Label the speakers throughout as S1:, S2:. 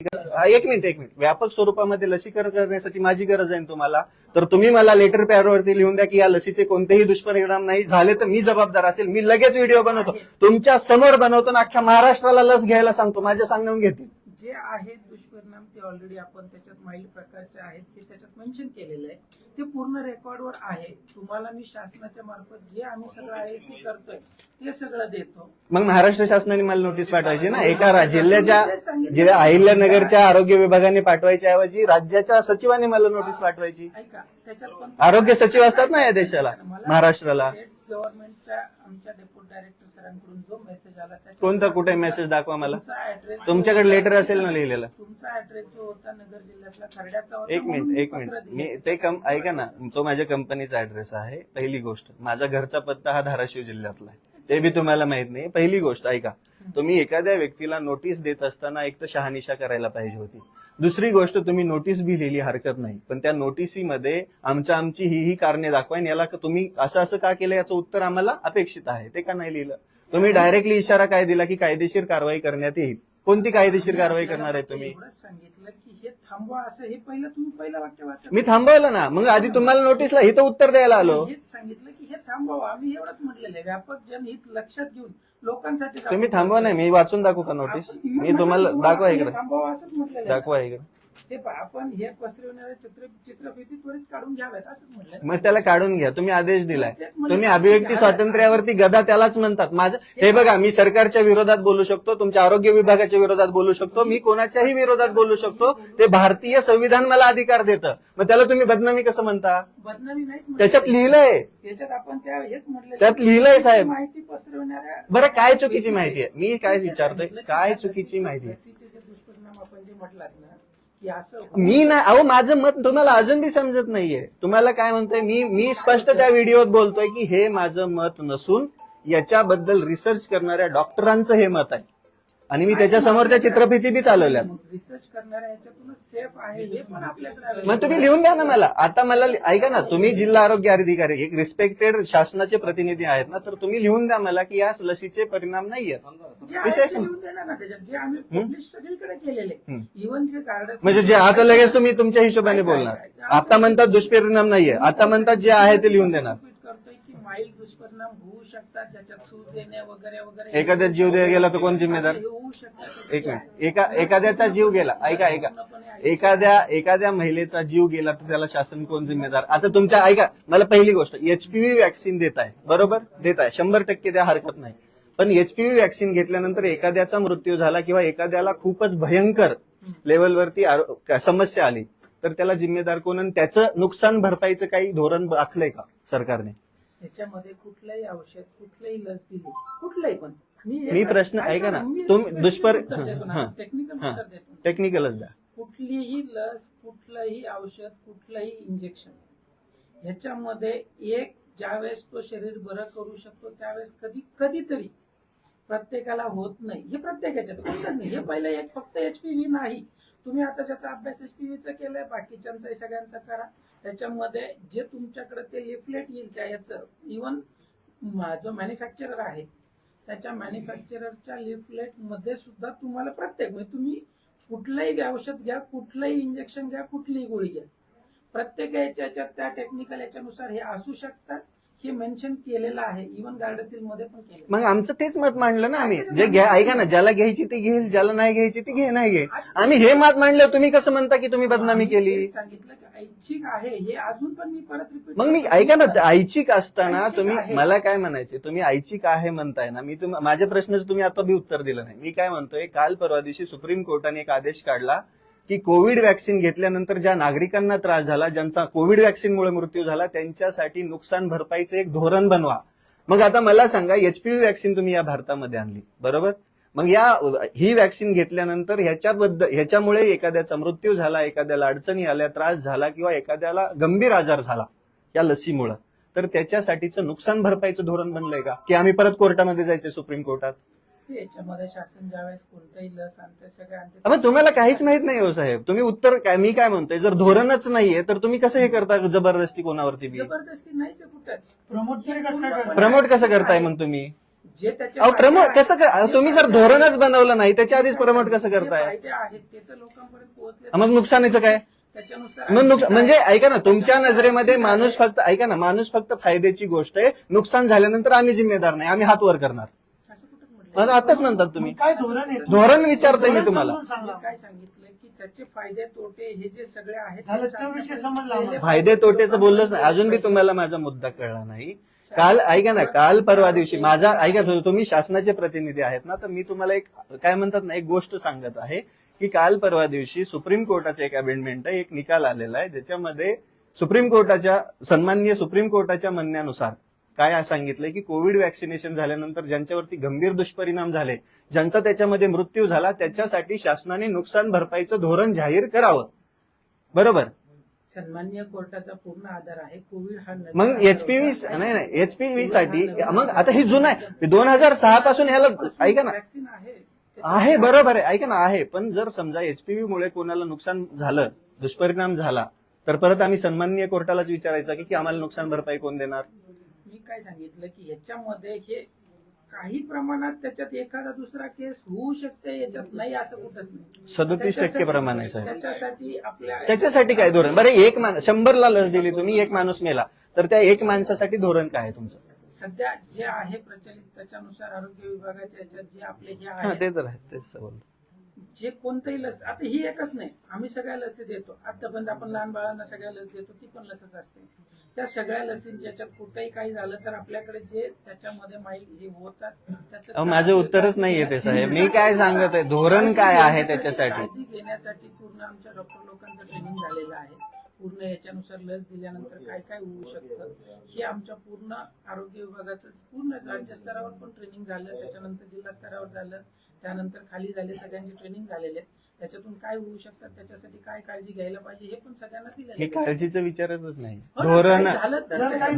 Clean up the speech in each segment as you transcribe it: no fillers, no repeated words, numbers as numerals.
S1: एक मिनिट व्यापक स्वरूपामध्ये लसीकरण करण्यासाठी माझी गरज आहे तुम्हाला, तर तुम्ही मला लेटर पॅडवरती लिहून द्या की या लसीचे कोणतेही दुष्परिणाम नाही झाले तर मी जबाबदार असेल. मी लगेच व्हिडिओ बनवतो, तुमच्या समोर बनवतो ना, अख्ख्या महाराष्ट्राला लस घ्यायला सांगतो, माझ्या सांगून घेतील.
S2: जे आहेत दुष्परिणाम ते ऑलरेडी आपण त्याच्यात माइल्ड प्रकारचे आहेत हे त्याच्यात मेन्शन केलेलं आहे, ते पूर्ण रेकॉर्डवर आहे. तुम्हाला मी शासनाच्या मार्फत जे आम्ही सगळं आयसी करतोय ते सगळं देतो.
S1: मग महाराष्ट्र शासनाने मला नोटीस पाठवायची ना, एका जिल्ह्याच्या अहिल्यानगरच्या आरोग्य विभागाने पाठवायच्या ऐवजी राज्याच्या सचिवाने मला नोटीस पाठवायची.
S2: ऐका, त्याच्यात पण
S1: आरोग्य सचिव असतात ना या देशाला, महाराष्ट्राला.
S2: स्टेट गव्हर्नमेंटच्या आमच्या डेप्युटी डायरेक्टर सरांकडून जो मेसेज आला
S1: कोणता, कुठे मेसेज दाखवा मला.
S2: तुमचा ऍड्रेस,
S1: तुमच्याकडे लेटर असेल ना लिहिलेलं.
S2: तुमचा ऍड्रेस जो होता नगर जिल्ह्यातला खर्ड्याचा होता.
S1: एक मिनिट मी ते ऐका ना, तो माझ्या कंपनीचा ऍड्रेस आहे. पहिली गोष्ट, माझा घरचा पत्ता हा धाराशिव जिल्ह्यातला आहे, ते बी तुम्हाला माहित नाही. पहिली गोष्ट ऐका, तुम्ही एखाद्या व्यक्तीला नोटीस देत असताना एक तर शहानिशा करायला पाहिजे होती. दुसरी गोष्ट, तुम्ही नोटीस बी लिहिली हरकत नाही, पण त्या नोटिसीमध्ये आमची ही कारणे दाखवा, याला तुम्ही असं का केलं याचं उत्तर आम्हाला अपेक्षित आहे, ते का नाही लिहिलं. तुम्ही डायरेक्टली इशारा काय दिला की कायदेशीर कारवाई करण्यात येईल. कोणती कायदेशीर कारवाई करणार आहे तुम्ही?
S2: सांगितलं की हे थांबवा, असं हे पहिलं वाक्य वाचलं.
S1: मी थांबवलं ना, मग आधी तुम्हाला नोटीसला इथं उत्तर द्यायला आलो.
S2: हेच सांगितलं की हे थांबवा, आम्ही एवढंच म्हटलेलं आहे. व्यापक जनहित लक्षात घेऊन लोकांसाठी
S1: तुम्ही थांबवा नाही, मी वाचून दाखवू का नोटीस? मी तुम्हाला दाखवा इकडे,
S2: थांबवा असंच म्हटलेलं आहे.
S1: दाखवा इकडे.
S2: हे आपण हे पसरवणारे चित्रफिती त्वरित काढून घ्याव्यात असंच म्हटलं.
S1: मग त्याला काढून घ्या, तुम्ही आदेश दिलाय. तुम्ही अभिव्यक्ती स्वातंत्र्यावरती गदा त्यालाच म्हणतात. माझं हे बघा, मी सरकारच्या विरोधात बोलू शकतो, तुमच्या आरोग्य विभागाच्या विरोधात बोलू शकतो, मी कोणाच्याही विरोधात बोलू शकतो. ते भारतीय संविधान मला अधिकार देतं. मग त्याला तुम्ही बदनामी कसं म्हणता?
S2: बदनामी नाही,
S1: त्याच्यात लिहिलंय,
S2: त्याच्यात आपण हेच म्हटलं,
S1: त्यात लिहिलंय साहेब.
S2: माहिती पसरवणाऱ्या.
S1: बरं, काय चुकीची माहिती आहे? मी काय विचारतोय, काय चुकीची माहिती आहे?
S2: लसीचे जे दुष्परिणाम आपण जे म्हटलात ना की असं
S1: मी नाही, अहो माझं मत तुम्हाला अजून बी समजत नाहीये. तुम्हाला काय म्हणतोय, मी स्पष्ट त्या व्हिडिओत बोलतोय की हे माझं मत नसून याच्याबद्दल रिसर्च करणाऱ्या डॉक्टरांचं हे मत आहे, आणि मी त्याच्या समोर त्या चित्रफिती बी चालवल्या.
S2: रिसर्च करणाऱ्या याच्यातून सेफ आहे हे पण आपल्याकडे.
S1: मग तुम्ही लिहून द्या ना मला. आता मला ऐका ना, तुम्ही जिल्हा आरोग्य अधिकारी एक रिस्पेक्टेड शासनाचे प्रतिनिधी आहेत ना, तर तुम्ही लिहून द्या मला की या लसीचे परिणाम नाहीये.
S2: जे आम्ही पब्लिश सगळीकडे केलेले, इव्हन जे कार्ड
S1: म्हणजे जे आता लगेच तुम्ही तुमच्या हिशोबाने बोलणार. आता म्हणतात दुष्परिणाम नाहीये, आता म्हणतात जे आहे ते लिहून देणार.
S2: करतोय की माइल्ड दुष्परिणाम होऊ शकतात, ज्याच्यात सूज देणे वगैरे वगैरे.
S1: एखाद्या जीव गेला तर कोण जिम्मेदार?
S2: होऊ शकतात.
S1: एक मिनिट, एखाद्याचा जीव गेला, ऐका एखाद्या महिलेचा जीव गेला तर त्याला शासन कोण जिम्मेदार? आता तुमच्या ऐका, मला पहिली गोष्ट, एचपीव्ही वॅक्सिन देत आहे, बरोबर, देत आहे, 100% द्या, हरकत नाही. पण एचपीव्ही वॅक्सिन घेतल्यानंतर एखाद्याचा मृत्यू झाला किंवा एखाद्याला खूपच भयंकर लेवलवरती समस्या आली तर त्याला जिम्मेदार कोण, आणि त्याचं नुकसान भरपाईचं काही धोरण आखलंय का सरकारने?
S2: याच्यामध्ये कुठलंही औषध, कुठलंही लस दिली, कुठलंही पण
S1: मी प्रश्न ऐका ना, तुम्ही टेक्निकलच द्या.
S2: कुठलीही लस, कुठलंही औषध, कुठलंही इंजेक्शन, ह्याच्यामध्ये एक ज्यावेळेस तो शरीर बरं करू शकतो त्यावेळेस कधीतरी प्रत्येकाला होत नाही. हे प्रत्येकाच्यात होतच नाही. हे पहिलं एक फक्त एचपीव्ही नाही. तुम्ही आता ज्याचा अभ्यास एचपीव्हीचा केलाय, बाकीच्यांचा सगळ्यांचा करा. त्याच्यामध्ये जे तुमच्याकडे ते लिफलेट येईल त्या याचं, इव्हन जो मॅन्युफॅक्चरर आहे त्याच्या मॅन्युफॅक्चररच्या लिफलेट मध्ये सुद्धा तुम्हाला प्रत्येक, म्हणजे तुम्ही कुठलंही औषध घ्या, कुठलंही इंजेक्शन घ्या, कुठलीही गोळी घ्या, प्रत्येक याच्यात त्या टेक्निकल याच्यानुसार हे असू शकतात, हे मेन्शन केलेलं आहे. इव्हन गार्डसिल मध्ये पण केलं.
S1: मग आमचं तेच मत मांडलं ना आम्ही. जे ऐका ना, ज्याला घ्यायची ती घेईल, ज्याला नाही घ्यायची ती नाही घे. आम्ही हे मत मांडलं, तुम्ही कसं म्हणता की तुम्ही बदनामी केली?
S2: सांगितलं की ऐच्छिक आहे हे, अजून पण मी परत रिपीट.
S1: मग मी ऐका ना, ऐच्छिक असताना तुम्ही मला काय म्हणायचे, तुम्ही ऐच्छिक आहे म्हणताय ना, मी माझ्या प्रश्नाचं तुम्ही आता बी उत्तर दिलं नाही. मी काय म्हणतोय, काल परवा दिवशी सुप्रीम कोर्टाने एक आदेश काढला की कोविड वॅक्सिन घेतल्यानंतर ज्या नागरिकांना त्रास झाला, ज्यांचा कोविड वॅक्सिनमुळे मृत्यू झाला, त्यांच्यासाठी नुकसान भरपाईचं एक धोरण बनवा. मग आता मला सांगा, एचपीव्ही वॅक्सिन तुम्ही या भारतामध्ये आणली, बरोबर, मग ही वॅक्सिन घेतल्यानंतर ह्याच्यामुळे एखाद्याचा मृत्यू झाला, एखाद्याला अडचणी आल्या, त्रास झाला किंवा एखाद्याला गंभीर आजार झाला या लसीमुळे, तर त्याच्यासाठीचं नुकसान भरपाईचं धोरण बनलंय का, की आम्ही परत कोर्टामध्ये जायचंय, सुप्रीम कोर्टात?
S2: याच्यामध्ये शासन ज्यावेळेस कोणताही लस आणते सगळं आणते.
S1: मग तुम्हाला काहीच माहित नाही हो साहेब. तुम्ही उत्तर काय, मी काय म्हणतोय, जर धोरणच नाहीये तर तुम्ही कसं हे करता जबरदस्ती कोणावरती बी?
S2: जबरदस्ती नाहीच कुठंच.
S1: प्रमोट कसं करताय मग तुम्ही?
S2: जे त्याचे
S1: अहो
S2: फायदे
S1: प्रमोट
S2: आहेत,
S1: कसं
S2: जे
S1: तुम्ही जर
S2: फायदे
S1: धोरणच
S2: आहेत,
S1: बनवलं नाही त्याच्या आधीच प्रमोट कसं
S2: जे
S1: करताय?
S2: फायदे आहेत ते तर लोकांपर्यंत पोहोचले
S1: मग नुकसानीचं काय?
S2: त्याच्यानुसार
S1: मग म्हणजे ऐका ना, तुमच्या नजरेमध्ये माणूस फक्त ऐका ना, माणूस फक्त फायद्याची गोष्ट आहे. नुकसान झाल्यानंतर आम्ही जिम्मेदार नाही, आम्ही हात वर करणार.
S2: असं कुठं म्हटलं?
S1: मला आताच म्हणतात तुम्ही.
S3: काय धोरण आहे?
S1: धोरण विचारतोय मी तुम्हाला.
S3: समजून सांगा.
S2: मी काय सांगितलं की त्याचे फायदे तोटे हे जे सगळे आहेत
S3: झालं,
S2: ते
S3: तो विषय
S2: सांगण्यासाठी
S3: समजला
S2: पहिले
S3: आम्हाला.
S1: फायदे तोटेचं बोललोच नाही. अजून बी तुम्हाला माझा मुद्दा कळला नाही. काल ऐका ना, काल परवा दिवशी माझा ऐका, तुम्ही शासनाचे प्रतिनिधी आहेत ना, तर मी तुम्हाला एक काय म्हणतात ना, एक गोष्ट सांगत आहे की काल परवा दिवशी सुप्रीम कोर्टाचा एक अमेंडमेंट आहे, एक निकाल आलेला आहे, ज्याच्यामध्ये सन्माननीय सुप्रीम कोर्टाच्या म्हणण्यानुसार काय सांगितलंय की कोविड व्हॅक्सिनेशन झाल्यानंतर ज्यांच्यावरती गंभीर दुष्परिणाम झाले, ज्यांचा त्याच्यामध्ये मृत्यू झाला, त्याच्यासाठी शासनाने नुकसान भरपाईचं धोरण जाहीर करावं. बरोबर?
S2: सन्मान्य कोर्टाचा पूर्ण आधार आहे. कोविड हा नवीन
S1: मग
S2: आजार
S1: एचपीव्ही
S2: होता.
S1: नाही एचपीव्ही साठी मग आता ही जुनं आहे, 2006 पासून ह्याला ऐका ना
S2: वॅक्सिन आहे
S1: आहे, बरोबर आहे, ऐका ना आहे. पण जर समजा एचपीव्ही मुळे कोणाला नुकसान झालं, दुष्परिणाम झाला, तर परत आम्ही सन्माननीय कोर्टालाच विचारायचं की आम्हाला नुकसान भरपाई कोण देणार?
S2: मी काय सांगितलं की ह्याच्यामध्ये हे काही प्रमाणात त्याच्यात एखादा दुसरा केस होऊ शकते, याच्यात नाही असं कुठंच नाही.
S1: 37% प्रमाण आहे साहेब.
S2: त्याच्यासाठी
S1: काय धोरण? बरं, 100ला लस दिली तुम्ही, एक माणूस मेला, तर त्या एक माणसासाठी धोरण काय आहे तुमचं?
S2: सध्या जे आहे प्रचलित त्याच्यानुसार आरोग्य विभागाच्या याच्यात जे आपले हे
S1: हा,
S2: आहे
S1: ते तर आहे, तेच बोलतो.
S2: जे कोणतंही लस, आता ही एकच नाही, आम्ही सगळ्या लसी देतो. आतापर्यंत आपण लहान बाळांना सगळ्या लस देतो, ती पण लसच असते. त्या सगळ्या लसींच्या याच्यात कुठेही काही झालं तर आपल्याकडे जे त्याच्यामध्ये माईल हे होतात त्याचं
S1: अहो, माझं उत्तरच नाही येते साहेब. मी काय सांगत आहे, धोरण काय आहे त्याच्यासाठी?
S2: काळजी घेण्यासाठी पूर्ण आमच्या डॉक्टर लोकांचं ट्रेनिंग झालेलं आहे. पूर्ण याच्यानुसार लस दिल्यानंतर काय काय होऊ शकतं हे आमच्या पूर्ण आरोग्य विभागाचं पूर्ण राज्य स्तरावर पण ट्रेनिंग झालं, त्याच्यानंतर जिल्हा स्तरावर झालं, त्यानंतर खाली झाले, सगळ्यांचे ट्रेनिंग झालेले. त्याच्यातून काय होऊ शकतात, त्याच्यासाठी काय काळजी घ्यायला पाहिजे हे पण सगळ्यांना
S1: मी
S2: दिलं.
S1: काळजीचं विचारतच नाही.
S2: धोरण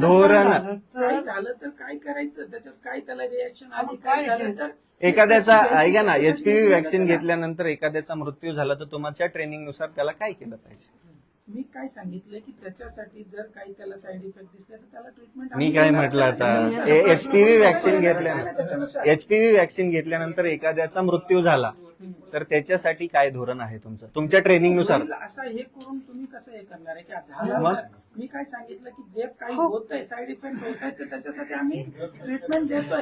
S1: धोरण
S2: काय झालं तर काय करायचं, त्याच्यात काय त्याला रिॲक्शन आली,
S3: काय
S2: काय झालं तर
S1: एखाद्याचा ऐका ना, एचपीव्ही व्हॅक्सिन घेतल्यानंतर एखाद्याचा मृत्यू झाला तर तुमच्या ट्रेनिंगनुसार त्याला काय केलं पाहिजे?
S2: मी काय सांगितलं की त्याच्यासाठी जर काही त्याला साईड इफेक्ट दिसले तर त्याला ट्रीटमेंट.
S1: मी काय म्हटलं आता, एचपीव्ही व्हॅक्सिन घेतल्यानंतर एखाद्याचा मृत्यू झाला तर त्याच्यासाठी काय धोरण आहे तुमचं, तुमच्या ट्रेनिंगनुसार?
S2: असं हे करून तुम्ही कसं हे करणार आहे की
S1: मग?
S2: झालं तर मी काय सांगितलं की जे काही होत आहे, साईड इफेक्ट होत आहे, तर त्याच्यासाठी आम्ही ट्रीटमेंट देतोय.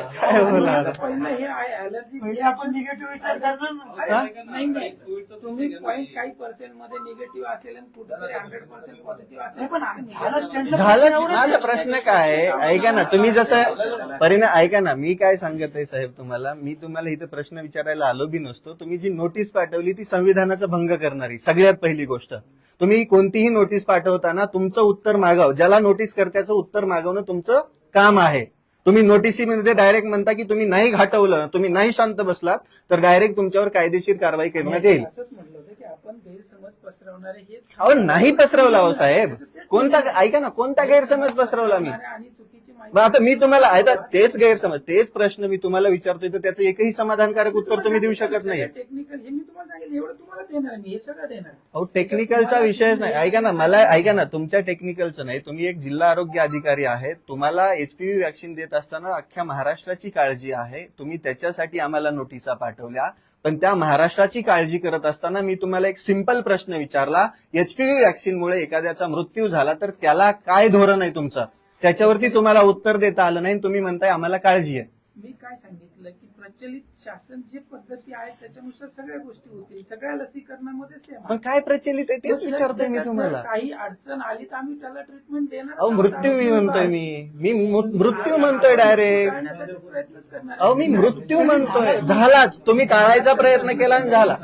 S2: पहिलं हे आहे अलर्जी.
S3: पहिले आपण निगेटिव्ह विचार करणार ना.
S2: नाही नाही, तुम्ही पॉईंट काही पर्सेंट मध्ये निगेटिव्ह असेल आणि कुठेतरी 100% पॉझिटिव्ह
S3: नाही,
S2: असेल.
S3: पण झालं त्यांचं
S1: झालं. माझा प्रश्न काय आहे, ऐका ना, तुम्ही जसं परिणाम ऐका ना, मी काय सांगत आहे साहेब तुम्हाला, मी तुम्हाला इथे प्रश्न विचारायला आलो बी नसतो. तुम्ही जी नोटीस पाठवली ती संविधानाचा भंग करणारी. सगळ्यात पहिली गोष्ट, तुम्ही कोणतीही नोटीस पाठवताना तुमचं उत्तर मागाव, ज्याला नोटीस करत्याचं उत्तर मागवणं तुमचं काम आहे. तुम्ही नोटिसीमध्ये डायरेक्ट म्हणता की तुम्ही नाही घाटवलं, तुम्ही नाही शांत बसलात तर डायरेक्ट तुमच्यावर कायदेशीर कारवाई करण्यात येईल.
S2: असंच म्हणलं होतं की आपण गैरसमज पसरवणारे हे
S1: अहो नाही पसरवला हो साहेब, कोणता ऐका ना, कोणता गैरसमज पसरवला मी?
S2: आणि चुकीची माहिती.
S1: मग आता मी तुम्हाला आता तेच गैरसमज, तेच प्रश्न मी तुम्हाला विचारतोय, तर त्याचं एकही समाधानकारक उत्तर तुम्ही देऊ शकत नाही.
S2: टेक्निकल हे मी तुम्हाला सांगितलं, एवढं तुम्हाला देणार, मी हे सगळं देणार.
S1: अहो टेक्निकलचा विषयच नाही. ऐका ना, मला ऐका ना, तुमच्या टेक्निकलचं नाही, तुम्ही एक जिल्हा आरोग्य अधिकारी आहेत, तुम्हाला एचपीव्ही व्हॅक्सिन देत असताना अख्ख्या महाराष्ट्राची काळजी आहे. तुम्ही त्याच्यासाठी आम्हाला नोटिसा पाठवल्या, पण त्या महाराष्ट्राची काळजी करत असताना मी तुम्हाला एक सिंपल प्रश्न विचारला, एचपीव्ही व्हॅक्सिनमुळे एखाद्याचा मृत्यू झाला तर त्याला काय धोरण आहे तुमचं? त्याच्यावरती तुम्हाला उत्तर देता आलं नाही, तुम्ही म्हणताय आम्हाला काळजी आहे.
S2: मी काय सांगितलं की प्रचलित शासन जे पद्धती आहेत त्याच्यानुसार सगळ्या गोष्टी होतील, सगळ्या लसीकरणामध्ये सेम.
S1: पण काय प्रचलित आहे तेच विचारतोय मी तुम्हाला.
S2: काही अडचण आली तर आम्ही त्याला ट्रीटमेंट देणार.
S1: अहो मृत्यू मी म्हणतोय, मी मृत्यू म्हणतोय डायरेक्ट.
S2: टाळण्यासाठीच प्रयत्नच करणार.
S1: अहो मी मृत्यू म्हणतोय, झालाच. तुम्ही टाळायचा प्रयत्न केला आणि झाला.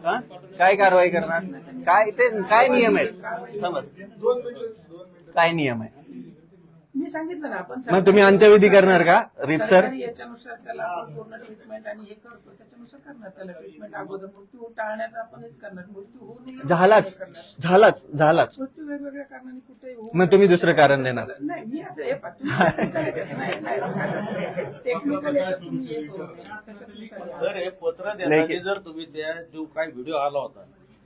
S1: हा? काय कारवाई करणार? काय ते काय नियम आहेत? समज काय नियम आहे?
S2: मी सांगितलं ना, आपण
S1: मग तुम्ही अंत्यविधी करणार का रीतसर?
S2: सरकारी याच्यानुसार त्याला आपण पूर्ण ट्रीटमेंट आणि हे करतो त्याच्यानुसार करणार त्याला ट्रीटमेंट. अगोदर मृत्यू टाळण्याचा आपण हेच करणार, मृत्यू होऊ नये
S1: झालाच.
S2: मृत्यू वेगवेगळ्या कारणाने कुठे होऊ.
S1: मग तुम्ही दुसरं कारण देणार?
S2: नाही, मी आता हे टेक्निकल तुम्ही हे करू.
S4: सर हे पत्र देताना जर तुम्ही त्या जो काही व्हिडिओ आला होता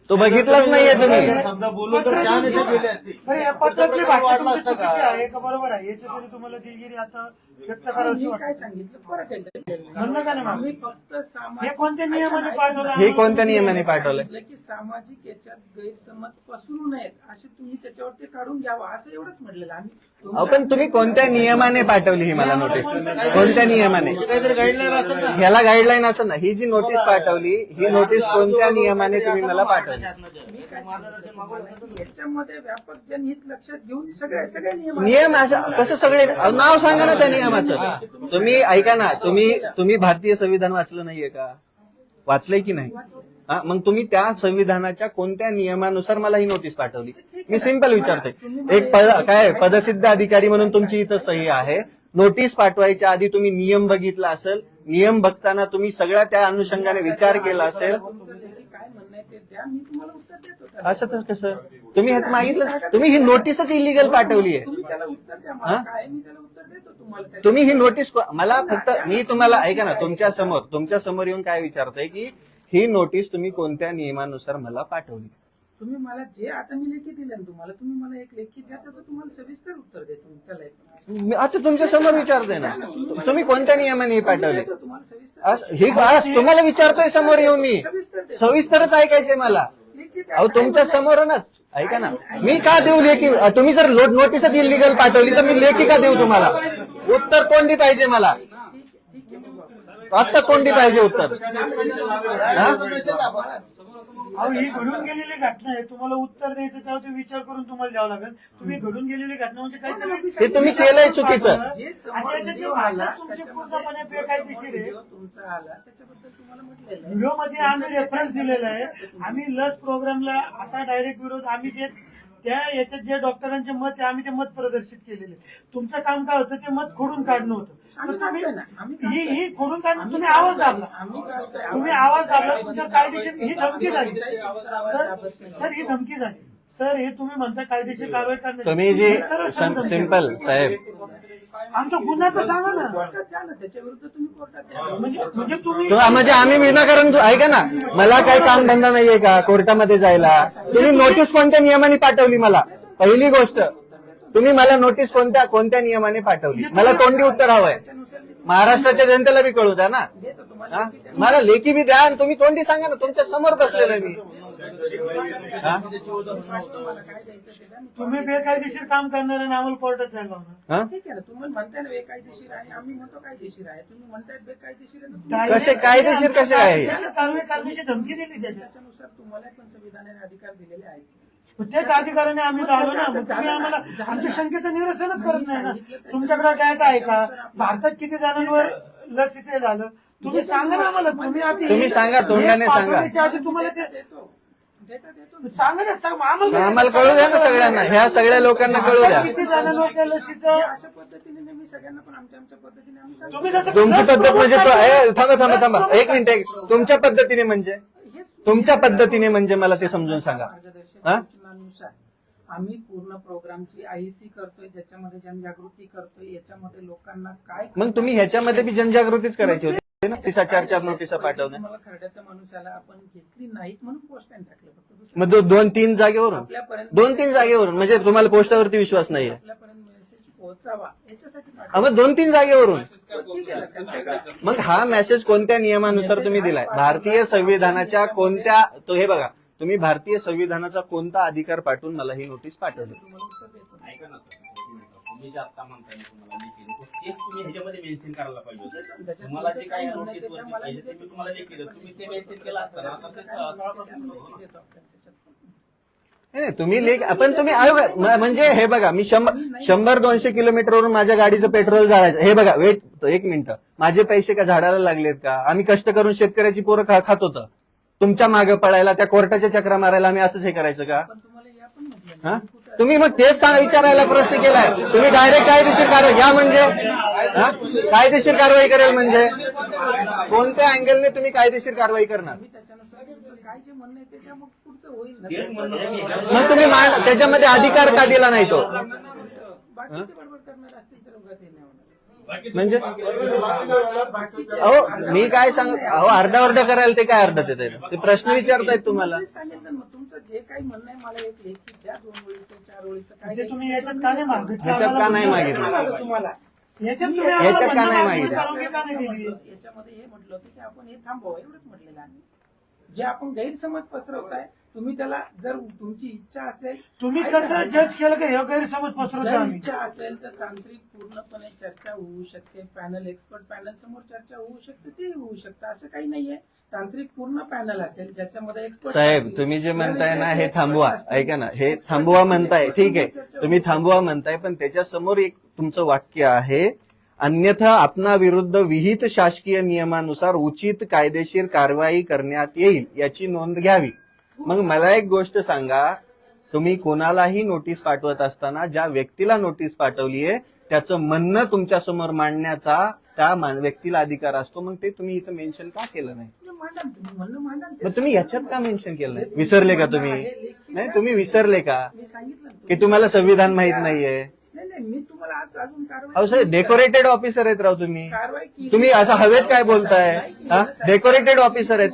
S1: तो बघितलाच नाहीये तुम्ही.
S4: शब्द बोललो तर शहानिशा केली असती.
S3: बरं, या पत्रातली भाषा तुमची चुकीची आहे का बरोबर आहे? याच्या तरी तुम्हाला दिलगिरी आता व्यक्त करावीशी
S2: मी काय
S3: वाटतं.
S2: सांगितलं परत एकदा
S3: म्हणलं का नाही मॅम?
S2: आम्ही फक्त
S3: हे
S2: सामाजिक
S3: कोणत्या नियमाने पाठवलं?
S1: हे कोणत्या नियमाने पाठवलंय?
S2: सांगितलं की सामाजिक याच्यात गैरसमज पसरू नयेत असे तुम्ही त्याच्यावरती काढून घ्यावा असं एवढंच म्हटलेलं आम्ही.
S1: अहो पण तुम्ही कोणत्या नियमाने पाठवली ही मला नोटीस? कोणत्या नियमाने?
S4: काहीतरी गाईडलाईन असेल ना.
S1: ह्याला गाईडलाईन असं ना, ही जी नोटीस पाठवली ही नोटीस कोणत्या नियमाने तुम्ही मला पाठवली?
S2: मी काय सांगितलं की याच्यामध्ये व्यापक जनहित लक्षात घेऊन सगळे नियम
S1: नियम अशा कसं सगळे नाव सांगा ना त्या नियमाचं. तुम्ही ऐका ना, तुम्ही भारतीय संविधान वाचलं नाहीये का? वाचलंय की नाही? हा, मग तुम्ही त्या संविधानाच्या कोणत्या नियमानुसार मला ही नोटीस पाठवली? मी सिंपल विचारते. एक काय पदसिद्ध अधिकारी म्हणून तुमची इथं सही आहे. नोटीस पाठवायच्या आधी तुम्ही नियम बघितला असेल. नियम बघताना तुम्ही सगळ्या त्या अनुषंगाने विचार केला असेल.
S2: तुमचं लेखी काय म्हणणं आहे ते द्या, मी तुम्हाला उत्तर देतो त्याला.
S1: असं तर कसं? तुम्ही ह्यात मागितलं, तुम्ही ही नोटीसच इलिगल पाठवली आहे.
S2: तुम्ही त्याला उत्तर द्या, मला काय मी त्याला उत्तर देतो तुम्हाला त्याचं.
S1: तुम्ही ही नोटीस मला फक्त मी तुम्हाला ऐका ना, तुमच्या समोर येऊन काय विचारतंय की ही नोटीस तुम्ही कोणत्या नियमानुसार मला पाठवली?
S2: तुम्ही मला जे आता मी लेखी दिले ना तुम्हाला, तुम्ही मला एक लेखी द्या, त्याचं तुम्हाला सविस्तर उत्तर देतो मी त्याला एक.
S1: मी आता तुमच्या समोर विचारतोय ना, तुम्ही कोणत्या नियमाने ही पाठवली?
S2: देतो तुम्हाला सविस्तर.
S1: ही आज तुम्हाला विचारतोय समोर येऊन मी.
S2: सविस्तर देतो.
S1: सविस्तरच ऐकायचंय मला.
S2: लेखी द्या.
S1: अहो तुमच्या समोरच ऐका ना, मी का देऊ लेखी? तुम्ही जर नोटीसच इलिगल पाठवली तर मी लेखी का देऊ तुम्हाला? उत्तर कोणती पाहिजे मला?
S2: ठीक आहे बघू.
S1: आता कोणती पाहिजे उत्तर? हा?
S3: अहो, ही घडून गेलेली घटना आहे. तुम्हाला उत्तर द्यायचं तेव्हा ते विचार करून तुम्हाला द्यावं लागेल. तुम्ही घडून गेलेली घटना म्हणजे काहीतरी
S1: ते तुम्ही केलंय चुकीचं.
S2: जे समोर
S3: आणि याच्यात
S2: व्हिडिओ
S3: जी
S2: आला
S3: भाषा तुमची पूर्णपणे बेकायदेशीर आहे.
S2: व्हिडिओ तुमचा आला त्याच्याबद्दल तुम्हाला म्हटलेलं आहे.
S3: व्हिडिओ मध्ये आम्ही रेफरन्स दिलेला आहे. आम्ही लस प्रोग्रामला असा डायरेक्ट विरोध आम्ही जे त्या याच्यात जे डॉक्टरांचे मत आहे आम्ही ते मत प्रदर्शित केलेले. तुमचं काम काय होतं? ते मत खोडून काढणं होतं. तर
S2: आम्ही
S3: तुम्ही
S2: काढतोय ना, आम्ही काढतोय.
S3: ही खोडून काढणं, तुम्ही आवाज दाबला.
S2: आम्ही काढतोय.
S3: तुम्ही आवाज दाबला, तुमच्या कायदेशीर ही धमकी झाली.
S2: आवाज
S3: सर ही धमकी झाली. सर हे तुम्ही म्हणता कायदेशीर कारवाई करण्याची.
S1: तुम्ही जे
S3: सरळ सांगा धमकी.
S1: सिंपल साहेब,
S3: आमचा गुन्हा तर सांगा ना.
S2: कोर्टात द्या ना, त्याच्या विरुद्ध तुम्ही कोर्टात द्या.
S3: म्हणजे तुम्ही
S1: म्हणजे आम्ही विनाकारण ऐका ना, मला काही काम धंदा नाहीये का कोर्टामध्ये जायला? तुम्ही नोटीस कोणत्या नियमाने पाठवली मला? पहिली गोष्ट, तुम्ही मला नोटीस कोणत्या नियमाने पाठवली? मला तोंडी उत्तर हवंय. महाराष्ट्राच्या जनतेला बी कळू द्या ना.
S2: देतो तुम्हाला
S1: हा?
S2: लेखी द्या.
S1: मला लेखी बी द्या आणि तुम्ही तोंडी सांगा ना. तुमच्या समोर बसलेलो आहे मी. हा?
S2: तुम्हाला काय द्यायचं ते द्या. मी
S3: तुम्ही बेकायदेशीर काम करणार आणि आम्हाला कोर्टात जायला लावणार.
S1: हा?
S2: ठीक आहे ना, तुम्ही म्हणताय ना बेकायदेशीर आहे, आम्ही म्हणतो कायदेशीर आहे. तुम्ही म्हणताय बेकायदेशीर आहे ना, तुम्ही
S1: कसे कायदेशीर कसे आहे?
S3: कायदेशीर कारवाई करण्याची धमकी दिली त्याच्यात.
S2: त्याच्यानुसार तुम्हाला पण संविधानाने अधिकार दिलेले आहेत.
S3: मग त्याच अधिकाराने आम्ही तर आलो ना. मग तुम्ही आम्हाला आमच्या शंकेचं निरसनच करत नाही ना. तुमच्याकडे डाटा आहे का? भारतात किती जणांवर लसीचे झालं? तुम्ही सांगा ना आम्हाला.
S1: तुम्ही सांगा, तोंडाने सांगा.
S3: पाठवण्याच्या आधी तुम्हाला ते
S2: देतो डेटा देतो.
S3: सांगा ना.
S1: आम्हाला कळू द्या ना सगळ्यांना. ह्या सगळ्या लोकांना कळू द्या.
S3: किती जणांवर त्या लसीचं
S2: अशा पद्धतीने मी सगळ्यांना पण आमच्या पद्धतीने आम्ही सांगतो.
S3: तुम्ही जसं
S1: तुमची पद्धत म्हणजे थांबा एक मिनिट. तुमच्या पद्धतीने म्हणजे
S2: हेच
S1: तुमच्या पद्धतीने म्हणजे मला ते समजून सांगा.
S2: मार्गदर्शक
S1: हा?
S2: सूचनांनुसार आम्ही पूर्ण प्रोग्रामची आयसी करतोय, ज्याच्यामध्ये जनजागृती करतोय. याच्यामध्ये लोकांना काय
S1: मग तुम्ही ह्याच्यामध्ये बी जनजागृतीच करायची होती ना. 4 नोटिसा पाठवण्या.
S2: मला खरड्याच्या मनुष्याला आपण घेतली नाहीत म्हणून पोस्ट टाकलं फक्त. दुसरं
S1: मग 2-3 जागेवरून
S2: आपल्यापर्यंत
S1: 2-3 जागेवरून म्हणजे तुम्हाला पोस्टावरती विश्वास नाहीये?
S2: आपल्यापर्यंत मेसेज पोहोचावा याच्यासाठी
S1: हा,
S2: पाठवलं.
S1: मग 2-3 जागेवरून.
S2: ठीक आहे ना, त्यांच्याकडे
S1: मग हा मेसेज कोणत्या नियमानुसार तुम्ही दिलाय? भारतीय संविधानाच्या कोणत्या, तो हे बघा, तुम्ही भारतीय संविधानाचा कोणता अधिकार पाठवून मला ही नोटीस पाठवली?
S2: तुम्हाला उत्तर देतो.
S5: ऐका ना सर, तुम्ही जे आता म्हणताय ना तुम्हाला लेखी देतो, तेच तुम्ही ह्याच्यामध्ये मेन्शन करायला पाहिजे होतं.
S2: त्याच्यात
S5: तुम्हाला जे
S2: तुमचं
S5: काही
S2: काय म्हणणं
S5: नोटीस
S2: आहे ते
S5: वरती
S2: मला
S5: पाहिजे ते मी तुम्हाला लेखी देतो. तुम्ही ते मेन्शन केलं असतं ना, तर ते
S2: लेखी देतो आपल्याला त्याच्यात.
S1: नाही, तुम्ही लेख आपण तुम्ही म्हणजे हे बघा, मी 100-200 किलोमीटरवरून माझ्या गाडीचं पेट्रोल जाळायचं. हे बघा, वेट एक मिनिट. माझे पैसे का झाडाला लागलेत का? आम्ही कष्ट करून शेतकऱ्याची पोरं खात होतं. तुमच्या मागे पळायला, त्या कोर्टाच्या चक्रा मारायला आम्ही असंच हे करायचं का?
S2: पण तुम्हाला या पण म्हटलं
S1: हा?
S2: ना, कुठं-
S1: तुम्ही मग तेच विचारायला प्रश्न केलाय. तुम्ही डायरेक्ट कायदेशीर कारवाई या म्हणजे हा? कायदेशीर कारवाई करेल म्हणजे कोणत्या अँगलने तुम्ही कायदेशीर कारवाई करणार?
S2: मी त्याच्यानुसार तुमचं काय जे म्हणणं आहे ते त्या मग पुढचं होईल ना.
S5: तेच म्हणणं आहे.
S1: मग तुम्ही त्याच्यामध्ये अधिकार का दिला नाही तो?
S2: बाकीचे बडबड करणार असतील तर उगाच हे नाही होणार.
S1: म्हणजे अहो मी काय सांग अहो अर्धा करायला ते काय अर्धा ते प्रश्न विचारतायत तुम्हाला.
S2: तेच सांगितलं मग तुमचं जे काही म्हणणं आहे मला एक लेखी द्या, 2 ओळीचं 4 ओळीचं काय
S3: म्हणजे तुम्ही याच्यात का नाही मागितलं?
S1: याच्यात का नाही मागितलं?
S2: म्हणालं तुम्हाला
S3: याच्यात तुम्ही
S1: याच्यात
S3: आम्हाला
S1: का नाही
S3: म्हणणं
S1: मागितलं?
S3: परवानगी का नाही दिली?
S2: याच्यामध्ये हे म्हटलं होतं की आपण हे थांबवा एवढंच म्हटलेलं आम्ही. जे आपण गैरसमज पसरवताय तुम्ही त्याला, जर तुमची इच्छा असेल,
S3: तुम्ही कसं जज केलं का हे गैरसमज पसरवतो
S2: जर
S3: आम्ही?
S2: इच्छा असेल तर तांत्रिक पूर्णपणे चर्चा होऊ शकते, पॅनल एक्सपर्ट पॅनल समोर चर्चा होऊ शकते, ते होऊ शकतं, असं काही नाहीये. तांत्रिक पूर्ण पॅनल असेल ज्याच्यामध्ये एक्सपर्ट
S1: साहेब तुम्ही जे म्हणताय ना हे थांबवा, ऐका ना, हे थांबवा म्हणताय ठीक आहे, तुम्ही थांबवा म्हणताय, पण त्याच्या समोर एक तुमचं वाक्य आहे, अन्यथा आपणाविरुद्ध विहित शासकीय नियमानुसार उचित कायदेशीर कारवाई करण्यात येईल याची नोंद घ्यावी. मग मला एक गोष्ट सांगा, तुम्ही कोणालाही नोटीस पाठवत असताना ज्या व्यक्तीला नोटीस पाठवली आहे त्याचं म्हणणं तुमच्या समोर मांडण्याचा त्या व्यक्तीला अधिकार असतो, मग ते तुम्ही इथं मेन्शन का केलं नाही? मग तुम्ही याच्यात का मेन्शन केलं नाही? विसरले का तुम्ही? नाही तुम्ही विसरले का
S2: मी सांगितलं
S1: की तुम्हाला संविधान माहित नाहीये?
S2: नाही मी तुम्हाला आज अजून
S1: अहो साहेब डेकोरेटेड ऑफिसर आहेत राव तुम्ही.
S2: कारवाई केली.
S1: तुम्ही असं हवेत काय बोलताय? हा डेकोरेटेड ऑफिसर आहे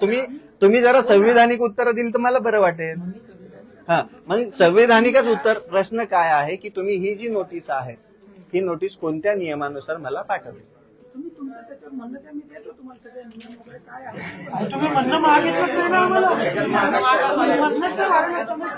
S1: तुम्ही जरा संविधानिक उत्तर दिली तर मला बरं वाटेल.
S2: मी संविधानिक
S1: हा मग संविधानिकच उत्तर. प्रश्न काय आहे की तुम्ही ही जी नोटीस आहे ही नोटीस कोणत्या नियमानुसार मला पाठवली?
S2: तुम्ही तुमचं त्याच्यावर म्हणणं द्या, मी देतो तुम्हाला सगळे नियम वगैरे काय आहे.
S3: अहो, तुम्ही म्हणणं मागितलंच नाही ना आम्हाला. म्हणणंच नाही मागितलं तुम्ही.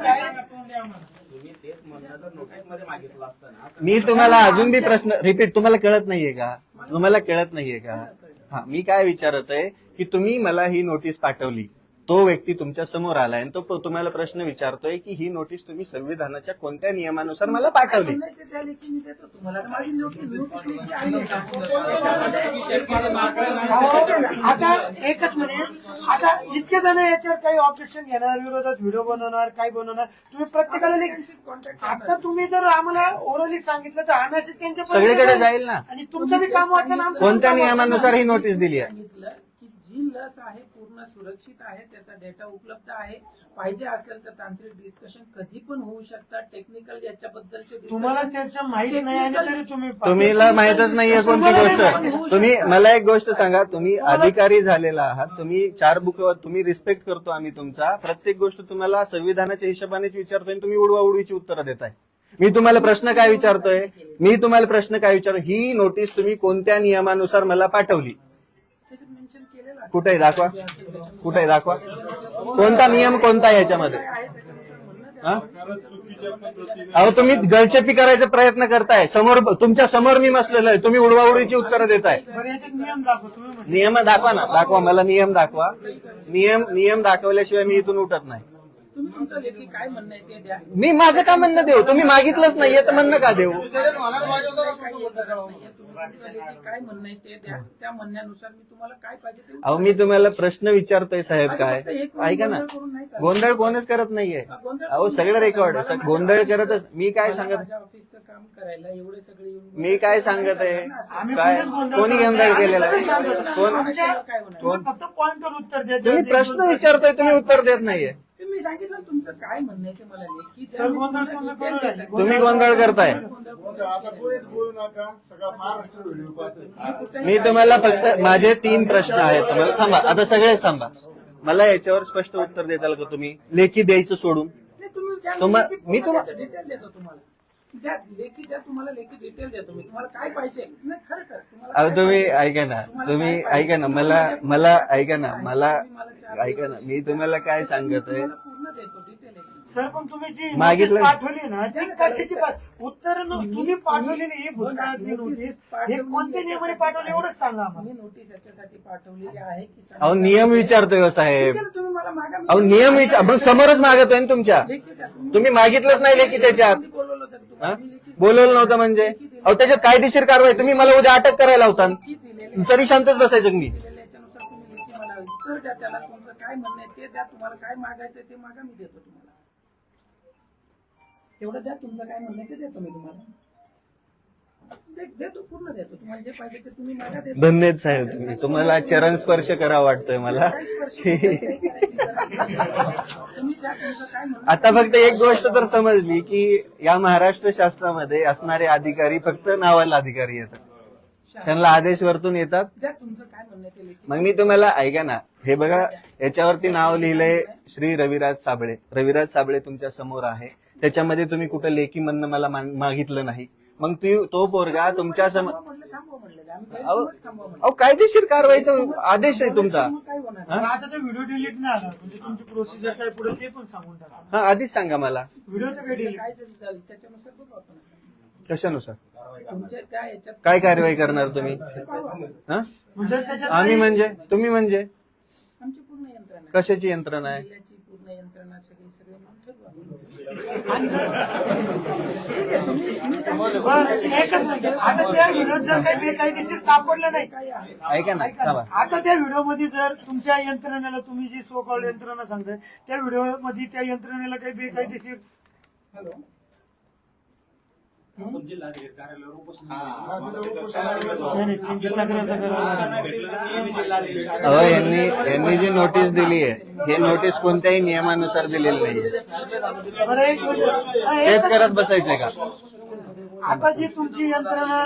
S5: तुम्ही तेच म्हणणं जर नोटीसमध्ये मागितलं असतं ना तर
S1: मी तुम्हाला अजून बी प्रश्न रिपीट, तुम्हाला कळत नाहीये का? तुम्हाला कळत नाहीये का? हा मी काय विचारत आहे की तुम्ही मला ही नोटीस पाठवली, तो व्यक्ती तुमच्या समोर आलाय आणि तो तुम्हाला प्रश्न विचारतोय की ही नोटीस तुम्ही संविधानाच्या कोणत्या नियमानुसार मला पाठवली?
S2: नाही ते त्या लेखी मी देतो तुम्हाला. माझी नोटीस लेखी आहे.
S3: आता एकच मिनिट, आता इतके जण याच्यावर काही ऑब्जेक्शन घेणार, विरोधात व्हिडिओ बनवणार, काय बनवणार, तुम्ही प्रत्येकाला
S2: कॉन्टॅक्ट
S3: आता तुम्ही जर आम्हाला ओरली सांगितलं तर हा मेसेज त्यांच्यापर्यंत
S1: सगळीकडे जाईल ना.
S3: आणि तुमचं बी काम वाचन आमचं
S1: कोणत्या
S3: काम वाचन.
S1: नियमानुसार ही नोटीस दिली आहे?
S2: सांगितलं की जी लस आहे पूर्ण सुरक्षित आहे, त्याचा डेटा उपलब्ध आहे. पाहिजे असेल तर तांत्रिक डिस्कशन कधी पण होऊ शकतात. टेक्निकल याच्याबद्दलचे discussion-
S3: तुम्हाला त्याचं माहित नाही आणि तरी तुम्ही
S1: तुम्हीला माहितच नाहीये कोणती गोष्ट. तुम्ही मला एक गोष्ट सांगा, तुम्ही अधिकारी झालेला आहात, तुम्ही 4 बुक, तुम्ही रिस्पेक्ट करतो आम्ही तुमचा. प्रत्येक गोष्ट तुम्हाला संविधानाच्या हिशोबानेच विचारतोय आणि तुम्ही उडवाउडवीची उत्तरं देताय. मी तुम्हाला प्रश्न काय विचारतोय? ही नोटीस तुम्ही कोणत्या नियमानुसार मला पाठवली?
S2: त्याच्यात mention केलेलं आहे.
S1: कुठे दाखवा, कुठे दाखवा, कोणता नियम कोणता आहे याच्यामध्ये?
S2: आहे त्याच्यानुसार म्हणणं द्या.
S1: हा? अहो तुम्ही गळचेपी करायचा प्रयत्न करताय, समोर तुमच्या समोर मी बसलेलो आहे, तुम्ही उडवाउडवीची उत्तरं देताय.
S3: बरं याच्यात नियम दाखव तुम्ही म्हणजे.
S1: नियम दाखवा ना, दाखवा मला नियम दाखवा. नियम दाखवल्याशिवाय मी इथून उठत नाही.
S2: तुम्ही तुमचं लेखी काय म्हणणं आहे ते द्या.
S1: मी माझं का म्हणणं देऊ? तुम्ही मागितलंच नाहीये तर म्हणणं का देऊ?
S2: काही हे करत नाहीये. तुम्ही तुमचं लेखी काय म्हणणं आहे ते द्या. त्या म्हणण्यानुसार मी तुम्हाला काय पाहिजे ते
S1: अहो मी तुम्हाला प्रश्न विचारतोय साहेब, काय
S2: फक्त एक
S1: ऐका ना,
S2: गोंधळ करून नाही चालत.
S1: गोंधळ कोणच करत नाहीये.
S2: गोंधळ
S1: अहो सगळं रेकॉर्ड, गोंधळ करतच. मी काय सांगत,
S2: माझ्या ऑफिसचं काम करायला एवढे सगळे येऊन
S1: मी काय सांगत आहे?
S3: आम्ही
S1: काय
S3: कोणीच गोंधळ
S1: कोणी
S3: करत
S1: गोंधळ
S3: नाही.
S1: केलेला
S3: आम्ही
S1: आहे?
S3: सगळे सांगतो.
S1: कोण?
S2: काय होणार?
S3: तुम्ही फक्त पॉइंटवर उत्तर द्या.
S1: तुम्ही प्रश्न विचारतोय, तुम्ही उत्तर देत नाहीये.
S2: तुम्ही सांगितलं ना तुमचं काय म्हणणं आहे ते मला लेखी द्या.
S3: सर, गोंधळ तुम्ही करू राहिले.
S1: तुम्ही गोंधळ करताय.
S4: आता कोणीच बोलू नका, सगळा महाराष्ट्र व्हिडिओ पाहतोय.
S1: मी तुम्हाला फक्त माझे 3 प्रश्न आहेत तुम्हाला. थांबा आता सगळेच थांबा. मला याच्यावर स्पष्ट उत्तर देताल का तुम्ही? लेखी द्यायचं सोडून
S2: नाही, तुम्ही द्या.
S1: मी तुम्हाला
S2: डिटेल देतो तुम्हाला. द्या लेखी द्या, तुम्हाला लेखी डिटेल देतो मी. तुम्हाला काय पाहिजे नाही खरं तर तुम्हाला
S1: अहो
S2: काय
S1: तुम्ही
S2: पाहिजे?
S1: ऐका ना, तुम्ही ऐका ना, मला ऐका ना, मला ऐका ना, मी तुम्हाला काय सांगत आहे?
S2: तुम्हाला पूर्ण देतो डिटेल आहे.
S3: सर पण तुम्ही जी
S1: मागितलं-
S3: नोटीस पाठवली ना ती कशाची उत्तर तुम्ही पाठवलेली ही भूतकाळातली नोटीस हे कोणत्या नियमाने पाठवली एवढंच सांगा आम्हाला.
S2: मी नोटीस याच्यासाठी पाठवलेली आहे की
S1: अहो नियम विचारतोय हो साहेब.
S2: ठीक आहे, तुम्ही मला मागा.
S1: अहो नियम विचार, मग समोरच मागतोय ना तुमच्या.
S2: लेखी द्या.
S1: तुम्ही मागितलंच नाही लेखी त्याच्यात.
S2: कोणी बोलवलं होतं का
S1: हा?
S2: तुम्हाला? मी लेखी
S1: बोलवलं नव्हतं म्हणजे? अहो त्याच्यात कायदेशीर कारवाई. तुम्ही मला उद्या अटक करायला होता,
S2: लेखी दिलेली
S1: तरी शांतच बसायचं मी.
S2: दिलेल्या याच्यानुसार तुम्ही लेखी मला उत्तर द्या. त्याला तुमचं काय म्हणणं आहे ते द्या. तुम्हाला काय मागायचं ते मागा, मी देतो तुम्हाला. तेवढं द्या. तुमचं काय म्हणणं आहे ते देतो मी तुम्हाला. देतो, पूर्ण देतो. तुम्हाला जे पाहिजे ते तुम्ही मागा, देतो.
S1: धन्यवाद साहेब. तुम्हाला चरण स्पर्श करावा वाटतोय मला.
S2: काही स्पर्श नाही, काही करायची गरज नाही. तुम्ही द्या तुमचं काय म्हणणं.
S1: आता फक्त एक गोष्ट तर समजली की या महाराष्ट्र शासनामध्ये असणारे अधिकारी फक्त नावाला अधिकारी येतात. त्यांना आदेश वरतून येतात.
S2: द्या तुमचं काय म्हणणं आहे ते लेखी.
S1: मग मी तुम्हाला ऐका ना, हे बघा याच्यावरती नाव लिहिलंय श्री रविराज साबळे. रविराज साबळे तुमच्या समोर आहे, त्याच्यामध्ये तुम्ही कुठं लेखी म्हणणं मला मागितलं नाही. मग तो पोरगा तुमच्या समोर
S2: थांबवा म्हणलं, थांबवा म्हणलं. आम्ही गैरसमज थांबवा म्हणलं.
S1: अहो कायदेशीर कारवाईचा आदेश आहे तुमचा.
S2: मग काय होणार?
S3: पण आता तो व्हिडिओ डिलीट नाही आला, म्हणजे तुमची प्रोसिजर काय पुढे ते पण सांगून टाका.
S1: हा आधीच सांगा मला
S3: व्हिडिओ तर काय डिलीट
S2: काय जरी झालं त्याच्यानुसार बघू आपण.
S1: कशानुसार
S2: तुमच्या त्या याच्यात
S1: काय कारवाई करणार तुम्ही.
S2: पाहू आम्ही.
S1: हा
S3: म्हणजे त्याच्यात
S1: आम्ही म्हणजे तुम्ही म्हणजे
S2: आमची पूर्ण यंत्रणा आहे.
S1: कशाची यंत्रणा आहे.
S2: जिल्ह्याची पूर्ण यंत्रणा सगळे म्हणून ठरवू
S3: बरं, एकच मिनिट. आता त्या व्हिडिओत जर काही बेकायदेशीर सापडलं नाही,
S1: ऐका ना थांबा.
S3: आता त्या व्हिडिओ मध्ये जर तुमच्या यंत्रणेला, तुम्ही जी सो कॉल्ड यंत्रणा सांगताय त्या व्हिडिओ मध्ये त्या यंत्रणेला काही बेकायदेशीर
S2: हॅलो
S3: नाही, नाही, तुमची तक्रार
S1: अहो यांनी जी नोटीस दिली आहे, ही नोटीस कोणत्याही नियमानुसार दिलेली नाही.
S3: बरं, एक मिनिट.
S1: तेच करत बसायचंय का.
S3: आता जी तुमची यंत्रणा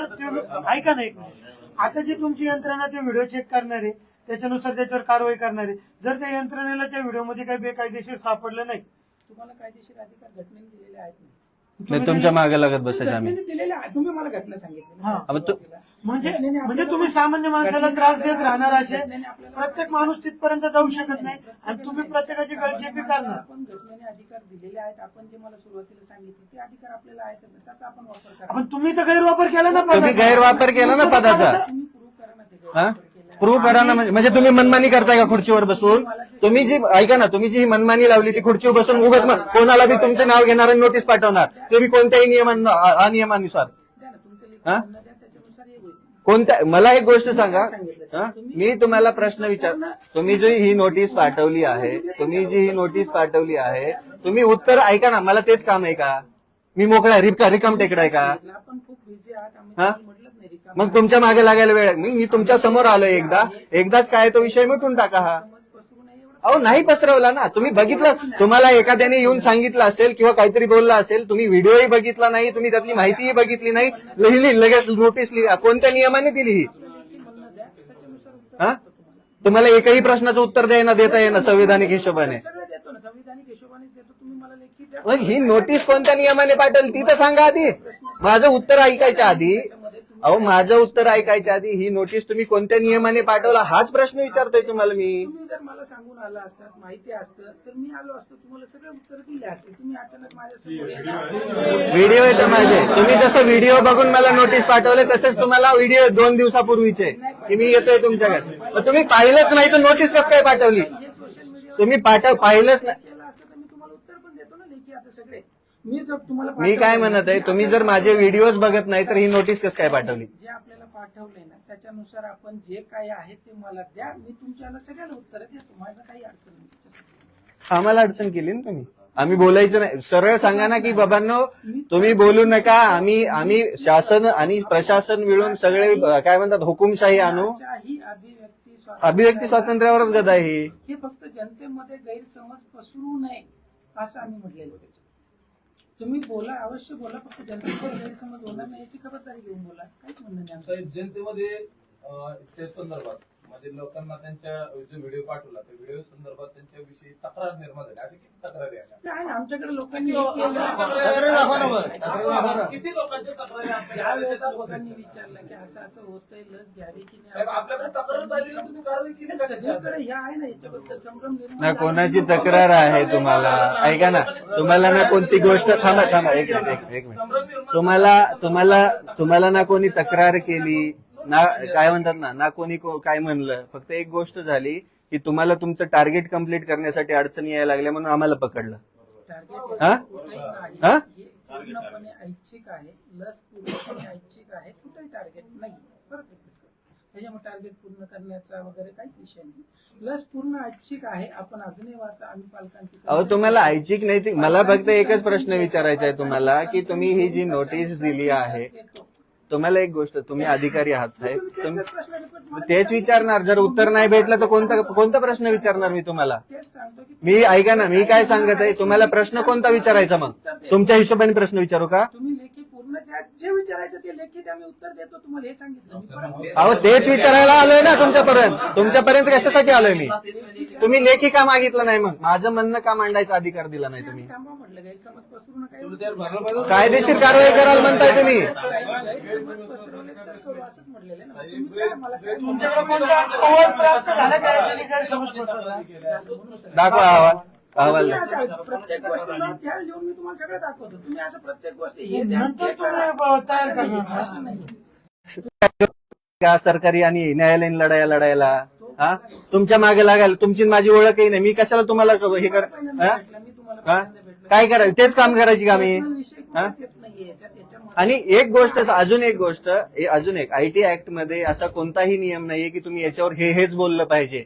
S3: ऐका ना एक मिनिट. आता जी तुमची यंत्रणा ते व्हिडिओ चेक करणार आहे, त्याच्यानुसार त्याच्यावर कारवाई करणार आहे. जर त्या यंत्रणेला त्या व्हिडिओमध्ये काही बेकायदेशीर सापडलं नाही,
S2: तुम्हाला कायदेशीर अधिकार घटनेने दिलेले आहेत ना.
S1: नाही तुमच्या मागे लागत बसायचं आम्ही.
S2: घटनेने दिलेले आहे. तुम्ही मला घटना सांगितली
S3: हा.
S1: अब तू-
S3: म्हणजे तुम्ही सामान्य माणसाला त्रास देत राहणार असे प्रत्येक माणूस तिथपर्यंत जाऊ शकत नाही, आणि तुम्ही प्रत्येकाची गळचेपी करणार.
S2: आपण घटनेने अधिकार दिलेले आहेत. आपण जे मला सुरुवातीला सांगितले ते अधिकार आपल्याला आहेत, त्याचा आपण वापर करा.
S3: पण तुम्ही तर गैरवापर केला ना
S1: तुम्ही
S3: पदाचा.
S1: गैरवापर केला ना पदाचा.
S2: तुम्ही प्रूव्ह करा ना ते
S1: हा प्रूव्ह करा ना. म्हणजे तुम्ही मनमानी करताय का खुर्चीवर बसून. तुम्ही जी ऐका ना, तुम्ही जी ही मनमानी लावली ती खुर्चीवर बसून उगाच कोणाला बी तुमचं नाव घेणार आणि नोटीस पाठवणार, ते बी कोणत्याही अनियमानुसार.
S2: द्या ना तुमचं लेखी
S1: हा?
S2: म्हणणं द्या, त्याच्यानुसार हे होईल.
S1: कोणत्या मला एक गोष्ट सांगा. हा? मी तुम्हाला प्रश्न विचार, तुम्ही जी ही नोटीस पाठवली आहे, तुम्ही उत्तर ऐका ना. मला तेच काम आहे का. मी मोकळा रिकाम टेकडा आहे का.
S2: आपण खूप बिझी आहात. आम्ही
S1: हा?
S2: तुम्हाला म्हटलं नाही रिकाम.
S1: मग तुमच्या मागे लागायला वेळ आहे. मी तुमच्या समोर आलोय एकदाच काय तो विषय मिटून टाका हा.
S2: समज पसरू नये एवढं.
S1: अहो नाही पसरवला ना तुम्ही. बघितलं, तुम्हाला एखाद्याने येऊन सांगितलं असेल किंवा काहीतरी बोललं असेल, तुम्ही व्हिडिओही बघितला नाही, तुम्ही त्यातली माहितीही बघितली नाही, लिहिली लगेच नोटीस लिहिली. कोणत्या नियमाने दिली ही.
S2: लेखी म्हणणं द्या, त्याच्यानुसार उत्तर
S1: हा
S2: देतो तुम्हाला.
S1: तुम्हाला एकही प्रश्नाचं उत्तर देता येणं संविधानिक हिशोबाने.
S2: सगळं देतो ना, संविधानिक हिशोबानेच देतो. तुम्ही मला लेखी द्या.
S1: मग ही नोटीस कोणत्या नियमाने पाठवली ती तर सांगा आधी. माझं उत्तर ऐकायच्या आधी, अहो माझं उत्तर ऐकायच्या आधी ही नोटीस तुम्ही कोणत्या नियमाने पाठवला हाच प्रश्न विचारतोय तुम्हाला मी.
S2: तुम्ही जर मला सांगून आला असतात, माहिती असतं तर मी आलो असतो, तुम्हाला सगळे उत्तर दिले असते. तुम्ही अचानक माझ्यासमोर येणार.
S1: व्हिडिओ येतो माझे. तुम्ही जसं व्हिडिओ बघून मला नोटीस पाठवले तसेच तुम्हाला व्हिडिओ 2 दिवसापूर्वीचे की मी येतोय तुमच्याकडे. मग तुम्ही पाहिलंच नाही तर नोटीस कसं काय पाठवली.
S2: हे सोशल मीडिया
S1: तुम्ही पाहिलंच नाही.
S2: केलं असतं तर मी तुम्हाला उत्तर पण देतो ना लेखी. आता सगळे मी जर तुम्हाला
S1: मी काय म्हणत आहे, तुम्ही जर माझे व्हिडिओज बघत नाही तर ही नोटीस कसं काय पाठवली.
S2: जे आपल्याला पाठवलंय ना त्याच्यानुसार आपण जे काय आहे ते मला द्या. मी तुमच्याला सगळ्याला उत्तर देतो. माझं काही अडचण नाही.
S1: आम्हाला अडचण केली ना तुम्ही. आम्ही बोलायचं नाही. सरळ सांगा ना की बाबांनो तुम्ही बोलू नका. आम्ही शासन आणि प्रशासन मिळून सगळे काय म्हणतात हुकुमशाही आणू.
S2: कोणाच्याही
S1: अभिव्यक्ती स्वातंत्र्यावरच गदा आहे ही.
S2: हे फक्त जनतेमध्ये गैरसमज पसरू नये असं आम्ही म्हटलेलं त्याच्यात. तुम्ही बोला, अवश्य बोला, फक्त जनतेमध्ये गैरसमज होणार नाही याची खबरदारी घेऊन बोला. काहीच म्हणणं नाही आमचं.
S6: साहेब, जनतेमध्ये त्या संदर्भात म्हणजे लोकांना त्यांच्या जो व्हिडिओ पाठवला त्या व्हिडिओ संदर्भात त्यांच्याविषयी तक्रार निर्माण झाली. अशी किती तक्रारी आहे?
S2: ते आहे ना, आमच्याकडे लोकांनी
S6: किती लोकांच्या तक्रारी
S2: ज्या
S6: आपल्याकडे?
S2: वेळेस लोकांनी विचारलं की असं असं होतंय, लस घ्यावी की
S6: साहेब,
S2: नाही,
S6: आपल्याकडे तक्रार झाली ना, तुम्ही कारवाई केली का?
S2: सगळीकडे हे आहे ना, याच्याबद्दल संभ्रम निर्माण
S1: ना
S2: झाला.
S1: कोणाची तक्रार आहे तुम्हाला. ऐका ना, तुम्हाला ना कोणती गोष्ट थांबा एक मिनिट. तुम्हाला ना कोणी तक्रार केली ना, काय म्हणतात ना कोणी काय म्हणलं. फक्त एक गोष्ट झाली की तुम्हाला तुमचं टार्गेट कम्प्लीट करण्यासाठी अडचणी यायला लागल्या म्हणून आम्हाला पकडलं.
S2: टार्गेट
S1: हा?
S2: कुठेही नाही.
S1: हा?
S2: हे पूर्णपणे ऐच्छिक आहे. लस पूर्णपणे ऐच्छिक आहे. कुठेही टार्गेट नाही. परत repeat करतो. त्याच्यामुळे टार्गेट पूर्ण करण्याचा वगैरे काहीच विषय नाही. लस पूर्ण ऐच्छिक आहे. आपण अजूनही वाचा. आम्ही पालकांची
S1: अहो तुम्हाला ऐच्छिक नाही ती. मला फक्त एकच प्रश्न विचारायचा आहे तुम्हाला की तुम्ही ही जी नोटीस दिली आहे, तुम्हाला एक गोष्ट, तुम्ही अधिकारी आहात साहेब, तेच विचारणार. जर उत्तर नाही भेटलं तर कोणता प्रश्न विचारणार मी तुम्हाला.
S2: तेच सांगतो की
S1: मी ऐका ना, मी काय सांगत आहे तुम्हाला प्रश्न कोणता विचारायचा. मग तुमच्या हिशोबाने प्रश्न विचारू का.
S2: तुम्ही लेखी पूर्ण जे विचारायचं ते लेखी आम्ही उत्तर देतो तुम्हाला, हे सांगितलं मी. परत
S1: अहो तेच विचारायला आलोय ना तुमच्यापर्यंत कशासाठी आलोय मी? तुम्ही लेखी का मागितलं नाही? मग माझं म्हणणं का मांडायचा अधिकार दिला नाही तुम्ही?
S2: थांबा म्हटलं, गैरसमज पसरू नका.
S1: कायदेशीर कारवाई कराल म्हणताय तुम्ही.
S2: गैरसमज पसरवले तर करू असंच म्हटलेलं ना. तुम्ही काय मला काय
S3: तुमच्याकडे कोणता अहवाल प्राप्त झाला का याच्याने गैरसमज पसरला?
S1: दाखवा अहवाल
S2: तुम्ही
S1: नाही.
S2: असं प्रत्येक गोष्टीला त्या लिहून मी तुम्हाला सगळं दाखवतो. तुम्ही असं प्रत्येक गोष्ट हे द्या,
S3: नंतर
S2: ते करा.
S3: तुम्ही तयार
S2: असं नाही,
S3: करणार.
S2: असं नाही.
S1: का सरकारी आणि न्यायालयीन लढायला हा तुमच्या मागे लागाल? तुमची माझी ओळखही नाही, मी कशाला तुम्हाला हे कर हा?
S2: मी तुम्हाला
S1: हा?
S2: पहिल्यांदा भेटलो.
S1: काय करायचं? तेच काम करायची का मी?
S2: Personal विषय कुठेच येत नाहीये याच्यामध्ये.
S1: आणि एक गोष्ट, अजून एक आयटी ऍक्ट मध्ये असा कोणताही नियम नाहीये की तुम्ही याच्यावर हेच बोललं पाहिजे.